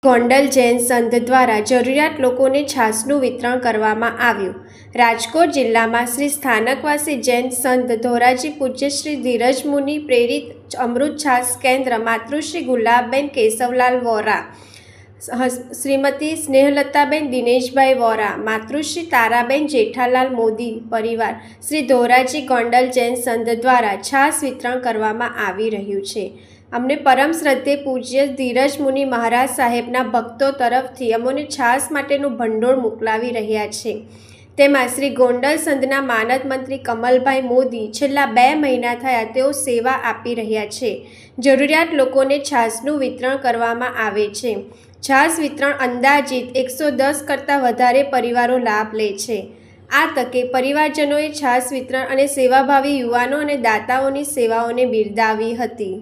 ગોંડલ જૈન સંઘ દ્વારા જરૂરિયાત લોકોને છાશનું વિતરણ કરવામાં આવ્યું। રાજકોટ જિલ્લામાં શ્રી સ્થાનકવાસી જૈન સંઘ ધોરાજી પૂજ્ય શ્રી ધીરજ મુનિ પ્રેરિત અમૃત છાશ કેન્દ્ર માતૃશ્રી ગુલાબબેન કેશવલાલ વોરા, શ્રીમતી સ્નેહલતાબેન દિનેશભાઈ વોરા, માતૃશ્રી તારાબેન જેઠાલાલ મોદી પરિવાર શ્રી ધોરાજી ગોંડલ જૈન સંઘ દ્વારા છાશ વિતરણ કરવામાં આવી રહ્યું છે। અમને પરમ શ્રદ્ધેય પૂજ્ય ધીરજ મુનિ મહારાજ સાહેબના ભક્તો તરફથી અમોને છાશ માટેનું ભંડોળ મોકલાવી રહ્યા છે। તેમાં શ્રી ગોંડલ સંઘના માનદ મંત્રી કમલભાઈ મોદી છેલ્લા 2 મહિના થયા તેઓ સેવા આપી રહ્યા છે। જરૂરિયાત લોકોને છાશનું વિતરણ કરવામાં આવે છે। છાશ વિતરણ અંદાજિત 110 કરતાં વધારે પરિવારો લાભ લે છે। આ તકે પરિવારજનોએ છાશ વિતરણ અને સેવાભાવી યુવાનો અને દાતાઓની સેવાઓને બિરદાવી હતી।